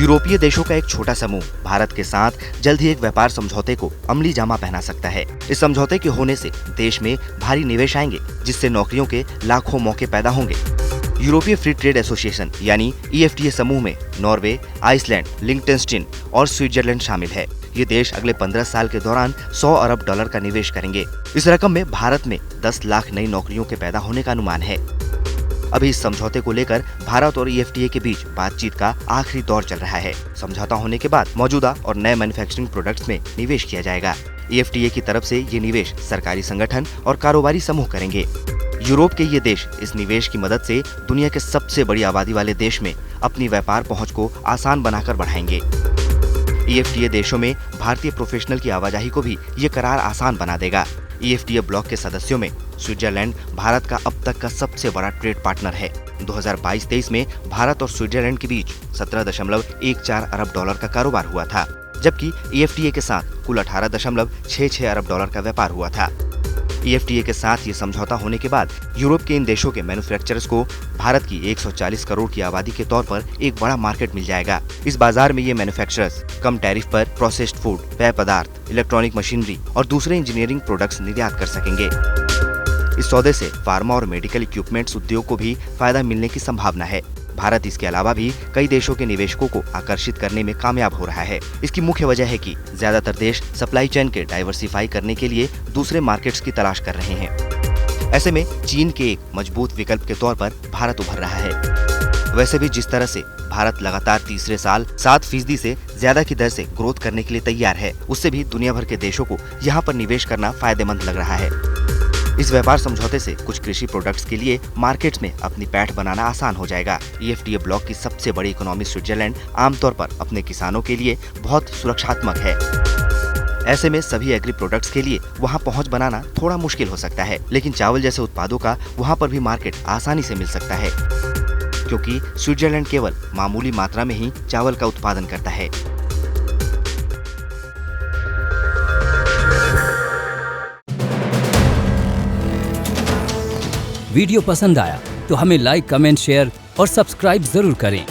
यूरोपीय देशों का एक छोटा समूह भारत के साथ जल्द ही एक व्यापार समझौते को अमली जामा पहना सकता है। इस समझौते के होने से देश में भारी निवेश आएंगे, जिससे नौकरियों के लाखों मौके पैदा होंगे। यूरोपीय फ्री ट्रेड एसोसिएशन यानी EFTA समूह में नॉर्वे, आइसलैंड, लिंक्टेनस्टीन और स्विट्जरलैंड शामिल है। ये देश अगले 15 साल के दौरान $100 अरब का निवेश करेंगे। इस रकम में भारत में 10 लाख नई नौकरियों के पैदा होने का अनुमान है। अभी इस समझौते को लेकर भारत और EFTA के बीच बातचीत का आखिरी दौर चल रहा है। समझौता होने के बाद मौजूदा और नए मैन्युफैक्चरिंग प्रोडक्ट्स में निवेश किया जाएगा। EFTA की तरफ से ये निवेश सरकारी संगठन और कारोबारी समूह करेंगे। यूरोप के ये देश इस निवेश की मदद से दुनिया के सबसे बड़ी आबादी वाले देश में अपनी व्यापार पहुंच को आसान बनाकर बढ़ाएंगे। EFTA देशों में भारतीय प्रोफेशनल की आवाजाही को भी ये करार आसान बना देगा। EFTA ब्लॉक के सदस्यों में स्विट्जरलैंड भारत का अब तक का सबसे बड़ा ट्रेड पार्टनर है। 2022-23 में भारत और स्विट्जरलैंड के बीच $17.14 अरब का कारोबार हुआ था, जबकि EFTA के साथ कुल $18.66 अरब का व्यापार हुआ था। EFTA के साथ ये समझौता होने के बाद यूरोप के इन देशों के मैन्युफैक्चरर्स को भारत की 140 करोड़ की आबादी के तौर पर एक बड़ा मार्केट मिल जाएगा। इस बाजार में ये मैन्युफैक्चरर्स कम टैरिफ पर प्रोसेस्ड फूड, पेय पदार्थ, इलेक्ट्रॉनिक मशीनरी और दूसरे इंजीनियरिंग प्रोडक्ट्स निर्यात कर सकेंगे। इस सौदे से फार्मा और मेडिकल इक्विपमेंट्स उद्योग को भी फायदा मिलने की संभावना है। भारत इसके अलावा भी कई देशों के निवेशकों को आकर्षित करने में कामयाब हो रहा है। इसकी मुख्य वजह है कि ज्यादातर देश सप्लाई चेन के डाइवर्सिफाई करने के लिए दूसरे मार्केट्स की तलाश कर रहे हैं। ऐसे में चीन के एक मजबूत विकल्प के तौर पर भारत उभर रहा है। वैसे भी जिस तरह से भारत लगातार तीसरे साल 7% से ज्यादा की दर से ग्रोथ करने के लिए तैयार है, उससे भी दुनिया भर के देशों को यहाँ पर निवेश करना फायदेमंद लग रहा है। इस व्यापार समझौते से कुछ कृषि प्रोडक्ट्स के लिए मार्केट्स में अपनी पैठ बनाना आसान हो जाएगा। EFTA ब्लॉक की सबसे बड़ी इकोनॉमी स्विट्जरलैंड आमतौर पर अपने किसानों के लिए बहुत सुरक्षात्मक है। ऐसे में सभी एग्री प्रोडक्ट्स के लिए वहां पहुंच बनाना थोड़ा मुश्किल हो सकता है, लेकिन चावल जैसे उत्पादों का वहां पर भी मार्केट आसानी से मिल सकता है, क्योंकि स्विट्जरलैंड केवल मामूली मात्रा में ही चावल का उत्पादन करता है। वीडियो पसंद आया तो हमें लाइक, कमेंट, शेयर और सब्सक्राइब जरूर करें।